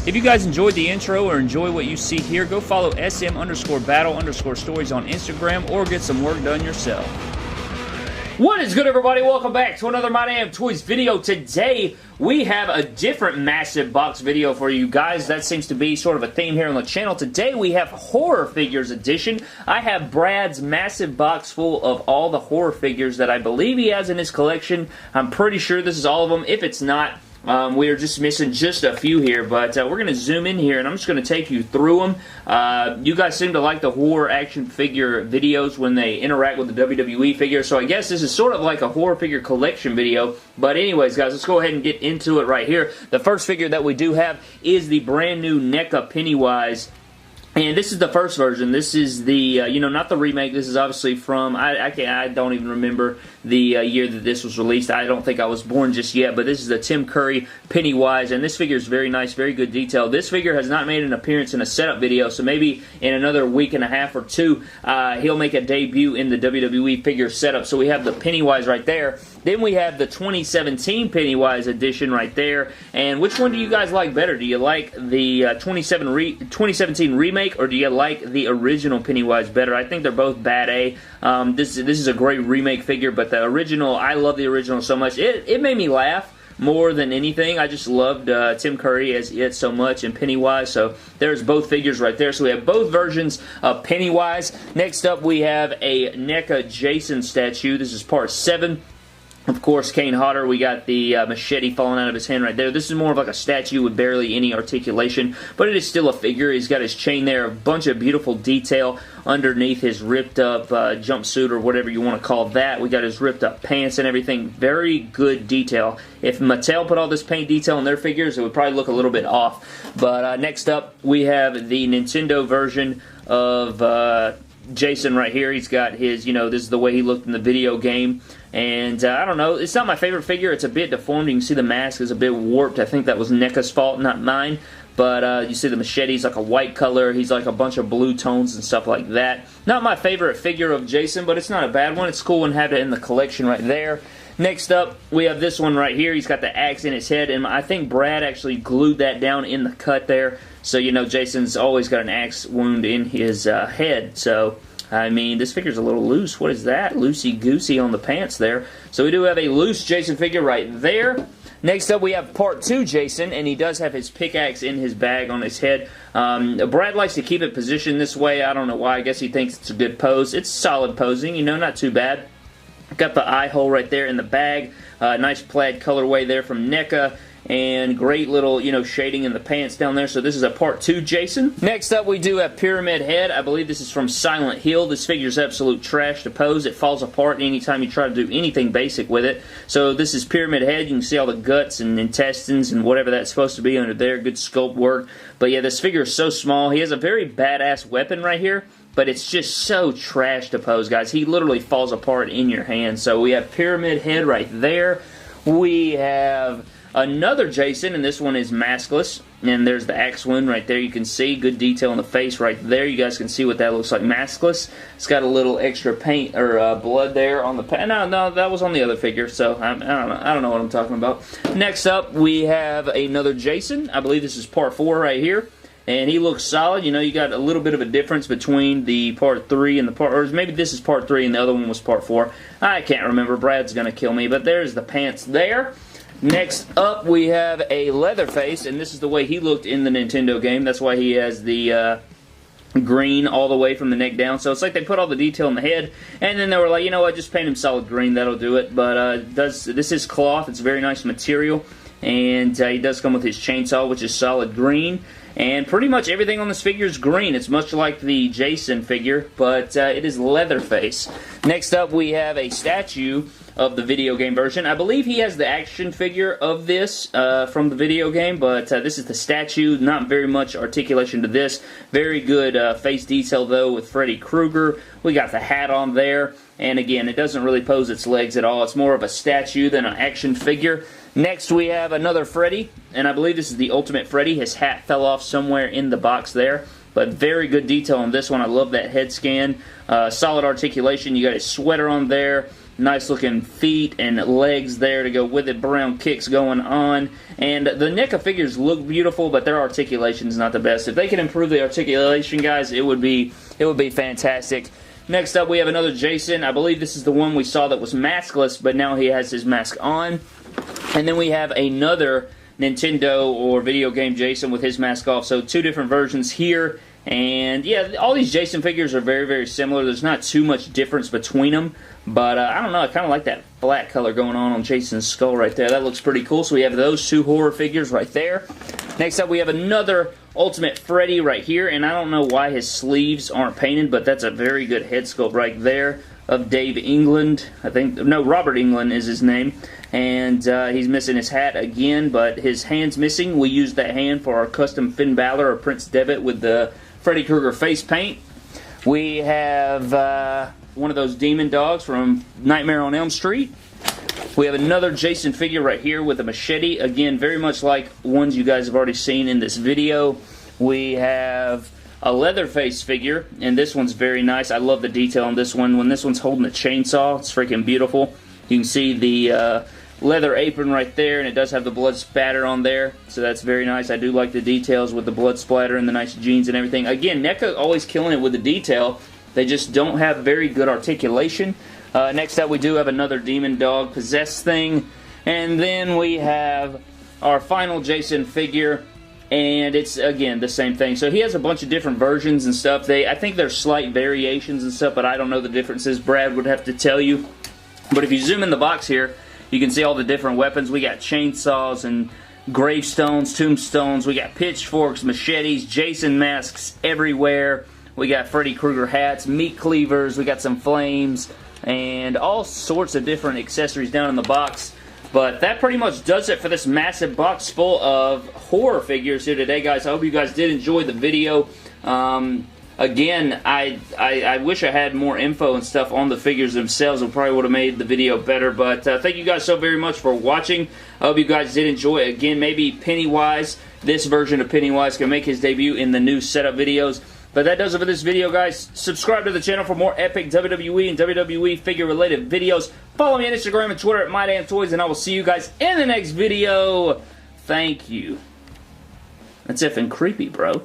If you guys enjoyed the intro or enjoy what you see here, go follow SM_battle_stories on Instagram or get some work done yourself. What is good, everybody? Welcome back to another My Damn Toys video. Today, we have a different massive box video for you guys. That seems to be sort of a theme here on the channel. Today, we have Horror Figures Edition. I have Brad's massive box full of all the horror figures that I believe he has in his collection. I'm pretty sure this is all of them. If it's not, we are just missing just a few here, but we're going to zoom in here, and I'm just going to take you through them. You guys seem to like the horror action figure videos when they interact with the WWE figure, so I guess this is sort of like a horror figure collection video. But anyways, guys, let's go ahead and get into it right here. The first figure that we do have is the brand new NECA Pennywise. And this is the first version. This is the, you know, not the remake. This is obviously from, I don't even remember the year that this was released. I don't think I was born just yet, but this is the Tim Curry Pennywise, and this figure is very nice, very good detail. This figure has not made an appearance in a setup video, so maybe in another week and a half or two, he'll make a debut in the WWE figure setup. So we have the Pennywise right there. Then we have the 2017 Pennywise edition right there. And which one do you guys like better? Do you like the 2017 remake, or do you like the original Pennywise better? I think they're both bad A. This is a great remake figure, but the original, I love the original so much. It made me laugh more than anything. I just loved Tim Curry as it so much, and Pennywise, so there's both figures right there. So we have both versions of Pennywise. Next up, we have a NECA Jason statue. This is part 7. Of course, Kane Hodder, we got the machete falling out of his hand right there. This is more of like a statue with barely any articulation, but it is still a figure. He's got his chain there, a bunch of beautiful detail underneath his ripped up jumpsuit or whatever you want to call that. We got his ripped up pants and everything. Very good detail. If Mattel put all this paint detail on their figures, it would probably look a little bit off. But next up, we have the Nintendo version of Jason right here. He's got his, you know, this is the way he looked in the video game. And I don't know, it's not my favorite figure. It's a bit deformed. You can see the mask is a bit warped. I think that was NECA's fault, not mine. But you see the machete's like a white color. He's like a bunch of blue tones and stuff like that. Not my favorite figure of Jason, but it's not a bad one. It's cool and have it in the collection right there. Next up, we have this one right here. He's got the axe in his head, and I think Brad actually glued that down in the cut there. So, you know, Jason's always got an axe wound in his head. So, I mean, this figure's a little loose. What is that? Loosey-goosey on the pants there. So we do have a loose Jason figure right there. Next up, we have part 2 Jason, and he does have his pickaxe in his bag on his head. Brad likes to keep it positioned this way. I don't know why. I guess he thinks it's a good pose. It's solid posing, you know, not too bad. Got the eye hole right there in the bag. Nice plaid colorway there from NECA. And great little, you know, shading in the pants down there. So this is a part 2 Jason. Next up, we do have Pyramid Head. I believe this is from Silent Hill. This figure's absolute trash to pose. It falls apart anytime you try to do anything basic with it. So this is Pyramid Head. You can see all the guts and intestines and whatever that's supposed to be under there. Good sculpt work. But yeah, this figure is so small. He has a very badass weapon right here, but it's just so trash to pose, guys. He literally falls apart in your hand. So we have Pyramid Head right there. We have another Jason, and this one is maskless, and there's the axe wound right there. You can see good detail in the face right there. You guys can see what that looks like, maskless. It's got a little extra paint or blood there on the no, that was on the other figure, so I don't know what I'm talking about. Next up, we have another Jason. I believe this is part 4 right here. And he looks solid. You know, you got a little bit of a difference between the part 3 and the part, or maybe this is part 3 and the other one was part 4. I can't remember. Brad's going to kill me, but there's the pants there. Next up, we have a Leatherface, and this is the way he looked in the Nintendo game. That's why he has the green all the way from the neck down. So it's like they put all the detail in the head, and then they were like, you know what, just paint him solid green, that'll do it. But this is cloth. It's very nice material, and he does come with his chainsaw, which is solid green. And pretty much everything on this figure is green. It's much like the Jason figure, but it is Leatherface. Next up, we have a statue of the video game version. I believe he has the action figure of this from the video game, but this is the statue. Not very much articulation to this. Very good face detail, though, with Freddy Krueger. We got the hat on there. And again, it doesn't really pose its legs at all. It's more of a statue than an action figure. Next, we have another Freddy, and I believe this is the Ultimate Freddy. His hat fell off somewhere in the box there, but very good detail on this one. I love that head scan. Solid articulation. You got his sweater on there. Nice looking feet and legs there to go with it. Brown kicks going on. And the NECA figures look beautiful, but their articulation is not the best. If they can improve the articulation, guys, it would be fantastic. Next up, we have another Jason. I believe this is the one we saw that was maskless, but now he has his mask on. And then we have another Nintendo or video game Jason with his mask off. So 2 different versions here. And yeah, all these Jason figures are very, very similar. There's not too much difference between them. But I don't know, I kind of like that black color going on Jason's skull right there. That looks pretty cool. So we have those 2 horror figures right there. Next up, we have another Ultimate Freddy right here. And I don't know why his sleeves aren't painted, but that's a very good head sculpt right there of Dave England. I think, no, Robert England is his name. And he's missing his hat again, but his hand's missing. We used that hand for our custom Finn Balor or Prince Devitt with the Freddy Krueger face paint. We have one of those demon dogs from Nightmare on Elm Street. We have another Jason figure right here with a machete. Again, very much like ones you guys have already seen in this video. We have a Leatherface figure, and this one's very nice. I love the detail on this one. When this one's holding a chainsaw, it's freaking beautiful. You can see the leather apron right there, and it does have the blood spatter on there, so that's very nice. I do like the details with the blood splatter and the nice jeans and everything. Again, NECA always killing it with the detail. They just don't have very good articulation. Next up, we do have another demon dog possessed thing, and then we have our final Jason figure, and it's, again, the same thing. So he has a bunch of different versions and stuff. I think there's slight variations and stuff, but I don't know the differences. Brad would have to tell you. But if you zoom in the box here, you can see all the different weapons. We got chainsaws and gravestones, tombstones. We got pitchforks, machetes, Jason masks everywhere. We got Freddy Krueger hats, meat cleavers. We got some flames and all sorts of different accessories down in the box. But that pretty much does it for this massive box full of horror figures here today, guys. I hope you guys did enjoy the video. Again, I wish I had more info and stuff on the figures themselves. It probably would have made the video better. But thank you guys so very much for watching. I hope you guys did enjoy it. Again, maybe Pennywise, this version of Pennywise, can make his debut in the new setup videos. But that does it for this video, guys. Subscribe to the channel for more epic WWE and WWE figure-related videos. Follow me on Instagram and Twitter at MyDamnToys, and I will see you guys in the next video. Thank you. That's effing creepy, bro.